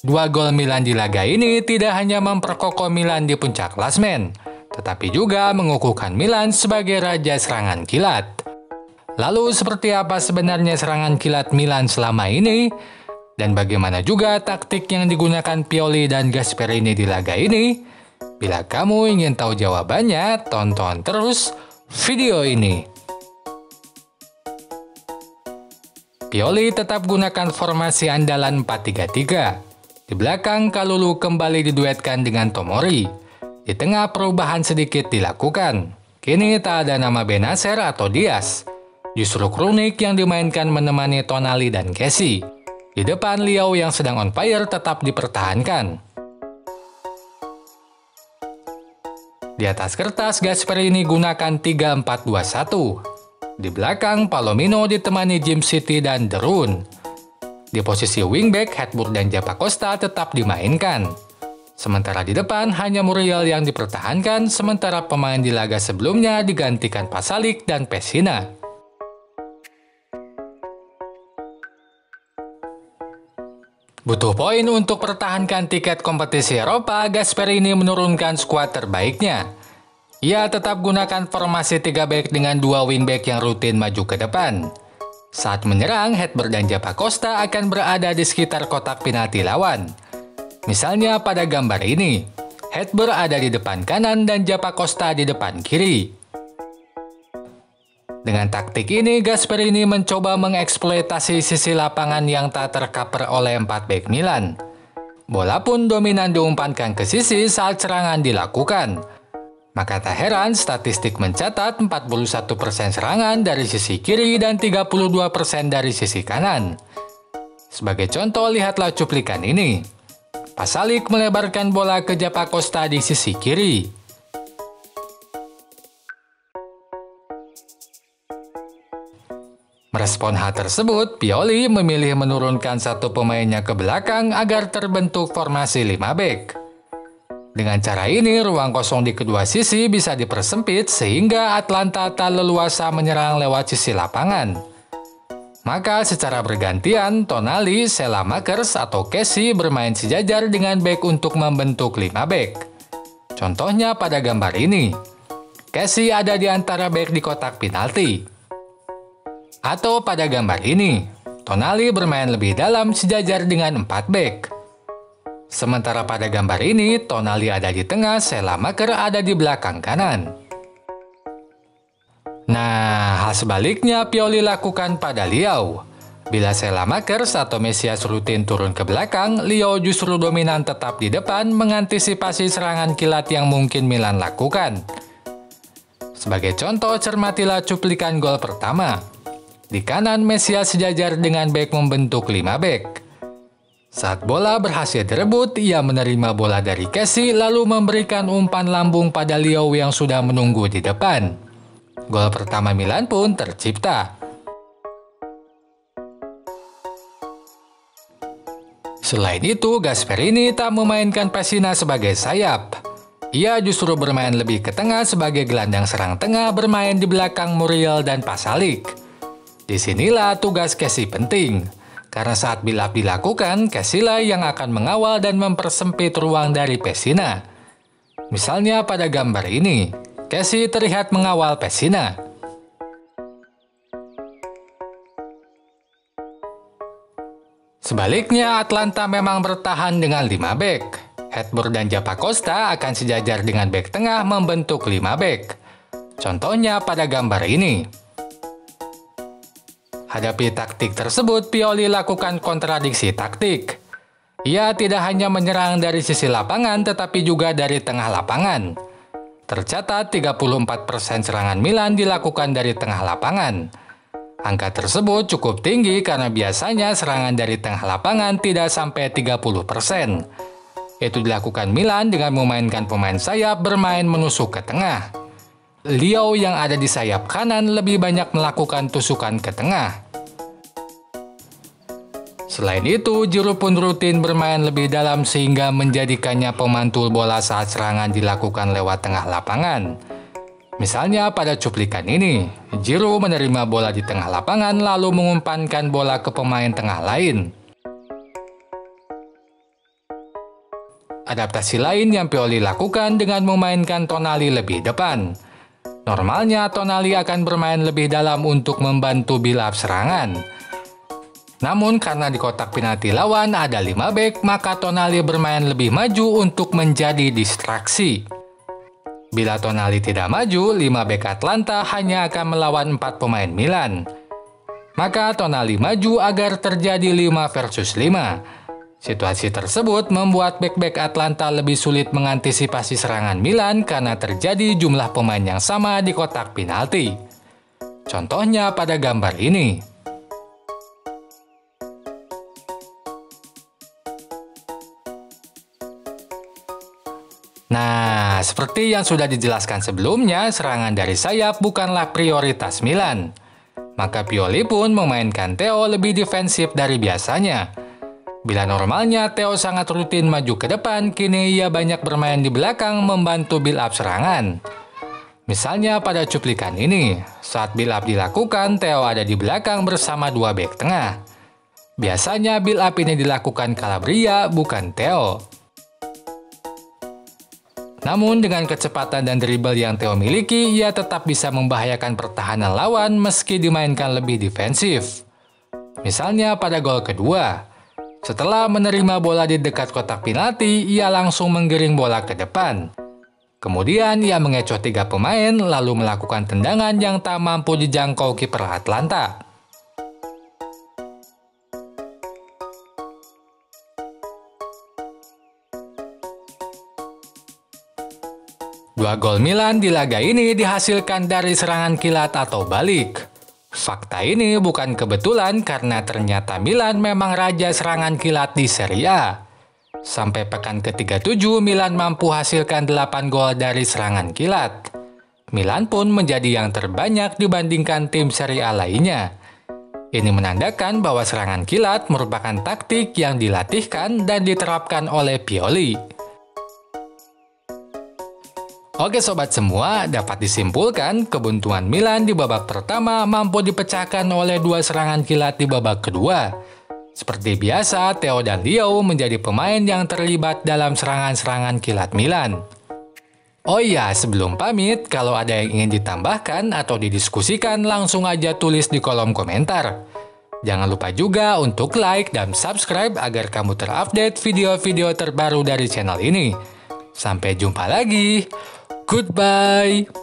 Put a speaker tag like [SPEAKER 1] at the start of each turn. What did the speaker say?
[SPEAKER 1] Dua gol Milan di laga ini tidak hanya memperkokoh Milan di puncak klasemen, tetapi juga mengukuhkan Milan sebagai raja serangan kilat. Lalu seperti apa sebenarnya serangan kilat Milan selama ini? Dan bagaimana juga taktik yang digunakan Pioli dan Gasperini di laga ini? Bila kamu ingin tahu jawabannya, tonton terus video ini. Pioli tetap gunakan formasi andalan 4-3-3. Di belakang Kalulu kembali diduetkan dengan Tomori. Di tengah perubahan sedikit dilakukan. Kini tak ada nama Benacer atau Diaz. Justru Krunic yang dimainkan menemani Tonali dan Kessie. Di depan Leao yang sedang on fire tetap dipertahankan. Di atas kertas Gasperini gunakan 3-4-2-1. Di belakang Palomino ditemani Jim City dan De Roon. Di posisi wingback, Hepburn dan Zappacosta tetap dimainkan. Sementara di depan hanya Muriel yang dipertahankan, sementara pemain di laga sebelumnya digantikan Pasalic dan Pessina. Butuh poin untuk pertahankan tiket kompetisi Eropa, Gasperini menurunkan skuad terbaiknya. Ia tetap gunakan formasi 3 back dengan 2 wingback yang rutin maju ke depan. Saat menyerang, Hepburn dan Zappacosta akan berada di sekitar kotak penalti lawan. Misalnya pada gambar ini, Hepburn ada di depan kanan dan Zappacosta di depan kiri. Dengan taktik ini, Gasperini mencoba mengeksploitasi sisi lapangan yang tak tercover oleh 4 bek Milan. Bola pun dominan diumpankan ke sisi saat serangan dilakukan. Maka tak heran statistik mencatat 41% serangan dari sisi kiri dan 32% dari sisi kanan. Sebagai contoh, lihatlah cuplikan ini. Pasalic melebarkan bola ke Zappacosta di sisi kiri. Merespon hal tersebut, Pioli memilih menurunkan satu pemainnya ke belakang agar terbentuk formasi 5 back. Dengan cara ini, ruang kosong di kedua sisi bisa dipersempit sehingga Atlanta tak leluasa menyerang lewat sisi lapangan. Maka secara bergantian, Tonali, Selemakers, atau Kessie bermain sejajar dengan bek untuk membentuk 5 bek. Contohnya pada gambar ini, Kessie ada di antara bek di kotak penalti. Atau pada gambar ini, Tonali bermain lebih dalam sejajar dengan 4 bek. Sementara pada gambar ini, Tonali ada di tengah, Selemakers ada di belakang kanan. Nah, hal sebaliknya Pioli lakukan pada Leao. Bila Selemakers atau Mesias rutin turun ke belakang, Leao justru dominan tetap di depan mengantisipasi serangan kilat yang mungkin Milan lakukan. Sebagai contoh, cermatilah cuplikan gol pertama. Di kanan, Mesias sejajar dengan bek membentuk 5 bek. Saat bola berhasil direbut, ia menerima bola dari Kessie lalu memberikan umpan lambung pada Leao yang sudah menunggu di depan. Gol pertama Milan pun tercipta. Selain itu, Gasperini tak memainkan Pessina sebagai sayap. Ia justru bermain lebih ke tengah sebagai gelandang serang tengah bermain di belakang Muriel dan Pasalic. Disinilah tugas Kessie penting. Karena saat build-up dilakukan, Kessie lah yang akan mengawal dan mempersempit ruang dari Pessina. Misalnya pada gambar ini, Kessie terlihat mengawal Pessina. Sebaliknya, Atlanta memang bertahan dengan 5 bek. Hepburn dan Zappacosta akan sejajar dengan bek tengah membentuk 5 bek. Contohnya pada gambar ini. Hadapi taktik tersebut, Pioli lakukan kontradiksi taktik. Ia tidak hanya menyerang dari sisi lapangan, tetapi juga dari tengah lapangan. Tercatat 34% serangan Milan dilakukan dari tengah lapangan. Angka tersebut cukup tinggi karena biasanya serangan dari tengah lapangan tidak sampai 30%. Itu dilakukan Milan dengan memainkan pemain sayap bermain menusuk ke tengah. Leao yang ada di sayap kanan lebih banyak melakukan tusukan ke tengah. Selain itu, Giroud pun rutin bermain lebih dalam sehingga menjadikannya pemantul bola saat serangan dilakukan lewat tengah lapangan. Misalnya pada cuplikan ini, Giroud menerima bola di tengah lapangan lalu mengumpankan bola ke pemain tengah lain. adaptasi lain yang Pioli lakukan dengan memainkan Tonali lebih depan. Normalnya Tonali akan bermain lebih dalam untuk membantu build up serangan. Namun karena di kotak penalti lawan ada 5 bek, maka Tonali bermain lebih maju untuk menjadi distraksi. Bila Tonali tidak maju, 5 bek Atlanta hanya akan melawan 4 pemain Milan. Maka Tonali maju agar terjadi 5 versus 5. Situasi tersebut membuat bek-bek Atlanta lebih sulit mengantisipasi serangan Milan karena terjadi jumlah pemain yang sama di kotak penalti. Contohnya pada gambar ini. Nah, seperti yang sudah dijelaskan sebelumnya, serangan dari sayap bukanlah prioritas Milan. Maka Pioli pun memainkan Theo lebih defensif dari biasanya. Bila normalnya Theo sangat rutin maju ke depan, kini ia banyak bermain di belakang membantu build up serangan. Misalnya pada cuplikan ini, saat build up dilakukan, Theo ada di belakang bersama 2 bek tengah. Biasanya build up ini dilakukan Calabria, bukan Theo. Namun dengan kecepatan dan dribble yang Theo miliki, ia tetap bisa membahayakan pertahanan lawan meski dimainkan lebih defensif. Misalnya pada gol kedua. Setelah menerima bola di dekat kotak penalti, ia langsung menggiring bola ke depan. Kemudian ia mengecoh 3 pemain lalu melakukan tendangan yang tak mampu dijangkau kiper Atlanta. Dua gol Milan di laga ini dihasilkan dari serangan kilat atau balik. Fakta ini bukan kebetulan karena ternyata Milan memang raja serangan kilat di Serie A. Sampai pekan ke-37 Milan mampu hasilkan 8 gol dari serangan kilat. Milan pun menjadi yang terbanyak dibandingkan tim Serie A lainnya. Ini menandakan bahwa serangan kilat merupakan taktik yang dilatihkan dan diterapkan oleh Pioli. Oke sobat semua, dapat disimpulkan kebuntuan Milan di babak pertama mampu dipecahkan oleh 2 serangan kilat di babak kedua. Seperti biasa, Theo dan Leo menjadi pemain yang terlibat dalam serangan-serangan kilat Milan. Oh iya, sebelum pamit, kalau ada yang ingin ditambahkan atau didiskusikan langsung aja tulis di kolom komentar. Jangan lupa juga untuk like dan subscribe agar kamu terupdate video-video terbaru dari channel ini. Sampai jumpa lagi. Goodbye.